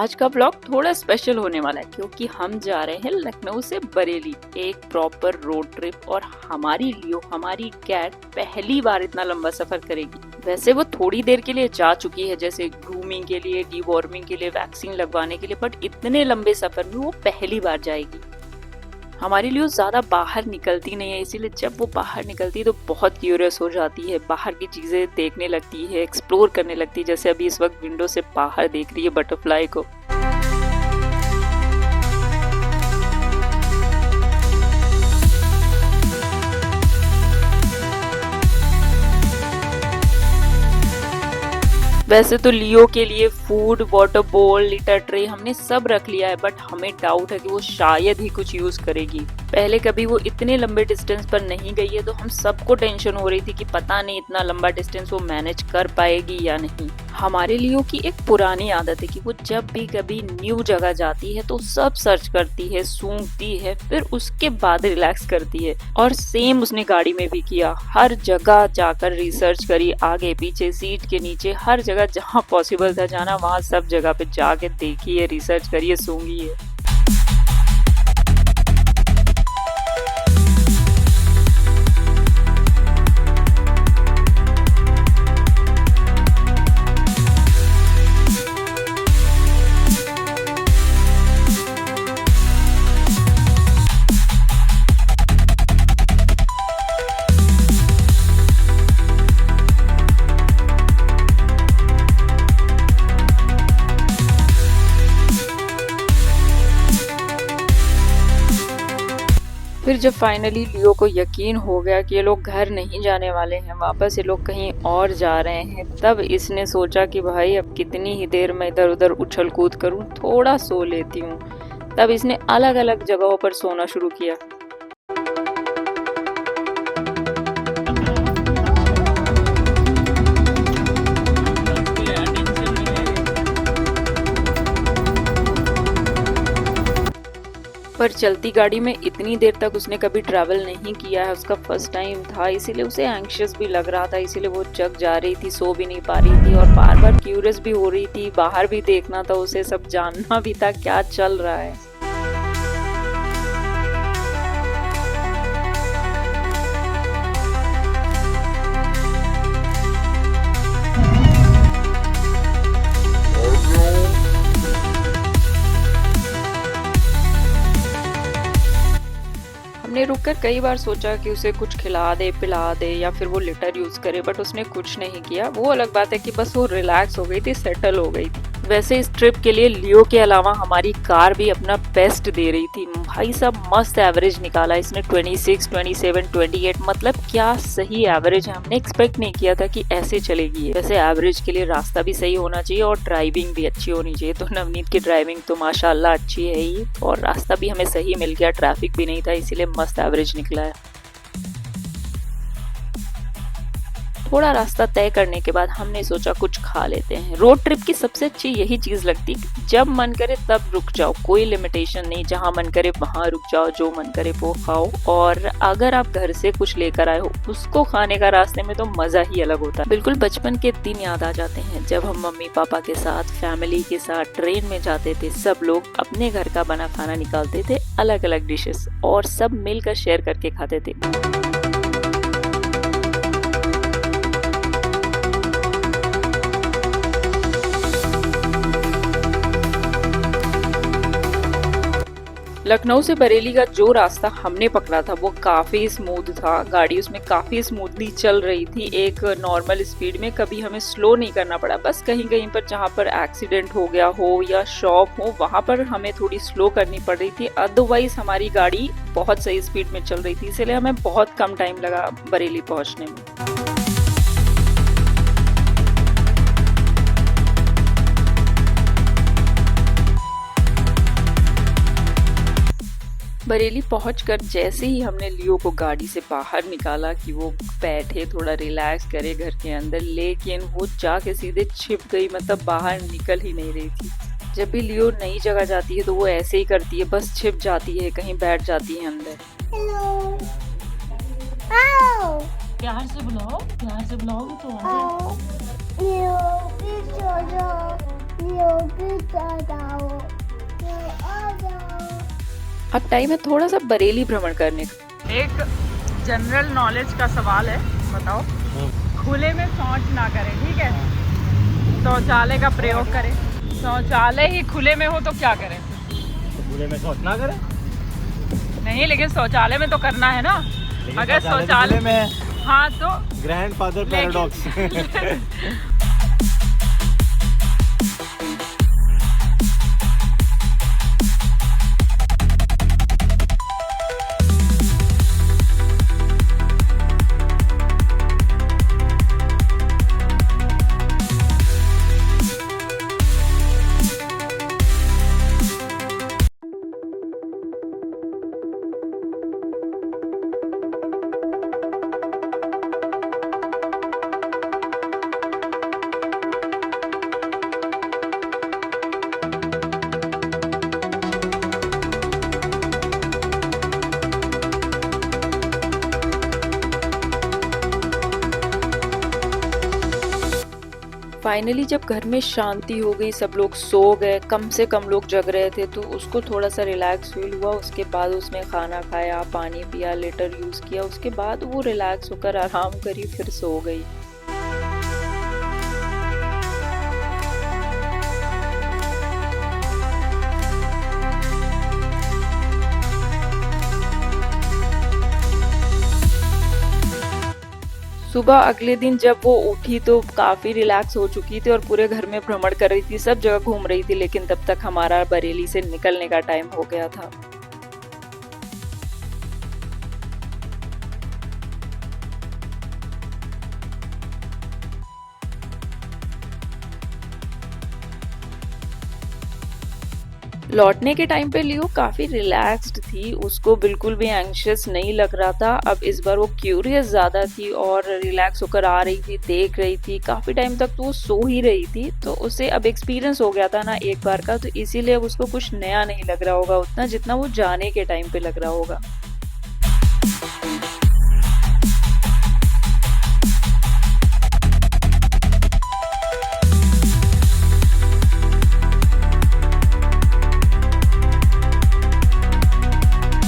आज का ब्लॉग थोड़ा स्पेशल होने वाला है क्योंकि हम जा रहे हैं लखनऊ से बरेली, एक प्रॉपर रोड ट्रिप। और हमारी लियो, हमारी कैट पहली बार इतना लंबा सफर करेगी। वैसे वो थोड़ी देर के लिए जा चुकी है, जैसे ग्रूमिंग के लिए, डीवॉर्मिंग के लिए, वैक्सीन लगवाने के लिए, बट इतने लंबे सफर में वो पहली बार जाएगी। हमारे लिए ज्यादा बाहर निकलती नहीं है, इसीलिए जब वो बाहर निकलती है तो बहुत क्यूरियस हो जाती है, बाहर की चीजें देखने लगती है, एक्सप्लोर करने लगती है। जैसे अभी इस वक्त विंडो से बाहर देख रही है बटरफ्लाई को। वैसे तो लियो के लिए food, water ball, litre tray हमने सब रख लिया है, बट हमें डाउट है कि वो शायद ही कुछ यूज करेगी। पहले कभी वो इतने लंबे डिस्टेंस पर नहीं गई है, तो हम सबको टेंशन हो रही थी कि पता नहीं इतना लंबा डिस्टेंस वो मैनेज कर पाएगी या नहीं। हमारे लियो की एक पुरानी आदत है कि वो जब भी कभी न्यू जगह जाती है तो सब सर्च करती है, सूंघती है, फिर उसके बाद रिलैक्स करती है। और सेम उसने गाड़ी में भी किया, हर जगह जाकर रिसर्च करी, आगे पीछे, सीट के नीचे, हर जगह जहाँ पॉसिबल था जाना, वहाँ सब जगह पे जाके देखी है, रिसर्च करी है, सूंघी है। फिर जब फाइनली लियो को यकीन हो गया कि ये लोग घर नहीं जाने वाले हैं, वापस ये लोग कहीं और जा रहे हैं, तब इसने सोचा कि भाई अब कितनी ही देर मैं इधर उधर उछल कूद करूं, थोड़ा सो लेती हूँ। तब इसने अलग अलग जगहों पर सोना शुरू किया। पर चलती गाड़ी में इतनी देर तक उसने कभी ट्रैवल नहीं किया है, उसका फर्स्ट टाइम था, इसीलिए उसे एंग्शियस भी लग रहा था, इसीलिए वो जग जा रही थी, सो भी नहीं पा रही थी और बार बार क्यूरियस भी हो रही थी। बाहर भी देखना था उसे, सब जानना भी था क्या चल रहा है। हमने रुककर कई बार सोचा कि उसे कुछ खिला दे, पिला दे या फिर वो लिटर यूज करे, बट उसने कुछ नहीं किया। वो अलग बात है कि बस वो रिलैक्स हो गई थी, सेटल हो गई थी। वैसे इस ट्रिप के लिए लियो के अलावा हमारी कार भी अपना बेस्ट दे रही थी। भाई साहब मस्त एवरेज निकाला इसने, 26, 27, 28, मतलब क्या सही एवरेज है। हमने एक्सपेक्ट नहीं किया था कि ऐसे चलेगी। वैसे एवरेज के लिए रास्ता भी सही होना चाहिए और ड्राइविंग भी अच्छी होनी चाहिए, तो नवनीत की ड्राइविंग तो माशाल्लाह अच्छी है ही, और रास्ता भी हमें सही मिल गया, ट्रैफिक भी नहीं था, इसीलिए मस्त एवरेज निकला है। थोड़ा रास्ता तय करने के बाद हमने सोचा कुछ खा लेते हैं। रोड ट्रिप की सबसे अच्छी यही चीज लगती है, जब मन करे तब रुक जाओ, कोई लिमिटेशन नहीं, जहां मन करे वहां रुक जाओ, जो मन करे वो खाओ। और अगर आप घर से कुछ लेकर आए हो, उसको खाने का रास्ते में तो मजा ही अलग होता है। बिल्कुल बचपन के दिन याद आ जाते हैं, जब हम मम्मी पापा के साथ, फैमिली के साथ ट्रेन में जाते थे। सब लोग अपने घर का बना खाना निकालते थे, अलग अलग डिशेस, और सब मिलकर शेयर करके खाते थे। लखनऊ से बरेली का जो रास्ता हमने पकड़ा था वो काफी स्मूथ था, गाड़ी उसमें काफी स्मूथली चल रही थी, एक नॉर्मल स्पीड में, कभी हमें स्लो नहीं करना पड़ा। बस कहीं कहीं पर जहाँ पर एक्सीडेंट हो गया हो या शॉप हो, वहां पर हमें थोड़ी स्लो करनी पड़ रही थी, अदरवाइज हमारी गाड़ी बहुत सही स्पीड में चल रही थी, इसलिए हमें बहुत कम टाइम लगा बरेली पहुंचने में। बरेली पहुंचकर जैसे ही हमने लियो को गाड़ी से बाहर निकाला कि वो बैठे, थोड़ा रिलैक्स करे घर के अंदर, लेकिन वो जाके सीधे छिप गई, मतलब बाहर निकल ही नहीं रही थी। जब भी लियो नई जगह जाती है तो वो ऐसे ही करती है, बस छिप जाती है, कहीं बैठ जाती है अंदर। हेलो, प्यार से बुलाओ, प्यार से बुलाओगे तो आ जाए। अब टाइम है थोड़ा सा बरेली भ्रमण करने का। एक जनरल नॉलेज का सवाल है, बताओ। खुले में शौच ना करें, ठीक है? शौचालय का प्रयोग करें। शौचालय ही खुले में हो तो क्या करें? तो खुले में शौच ना करें। नहीं, लेकिन शौचालय में तो करना है ना। अगर शौचालय में है, हाँ तो ग्रैंडफादर पैराडॉक्स। फाइनली जब घर में शांति हो गई, सब लोग सो गए, कम से कम लोग जग रहे थे, तो उसको थोड़ा सा रिलैक्स फील हुआ। उसके बाद उसने खाना खाया, पानी पिया, लेटर यूज़ किया। उसके बाद वो रिलैक्स होकर आराम करी, फिर सो गई। सुबह अगले दिन जब वो उठी तो काफ़ी रिलैक्स हो चुकी थी और पूरे घर में भ्रमण कर रही थी, सब जगह घूम रही थी, लेकिन तब तक हमारा बरेली से निकलने का टाइम हो गया था। लौटने के टाइम पे लियो काफ़ी रिलैक्स्ड थी, उसको बिल्कुल भी एंग्शियस नहीं लग रहा था। अब इस बार वो क्यूरियस ज़्यादा थी और रिलैक्स होकर आ रही थी, देख रही थी। काफ़ी टाइम तक तो वो सो ही रही थी, तो उसे अब एक्सपीरियंस हो गया था ना एक बार का, तो इसीलिए अब उसको कुछ नया नहीं लग रहा होगा उतना, जितना वो जाने के टाइम पे लग रहा होगा।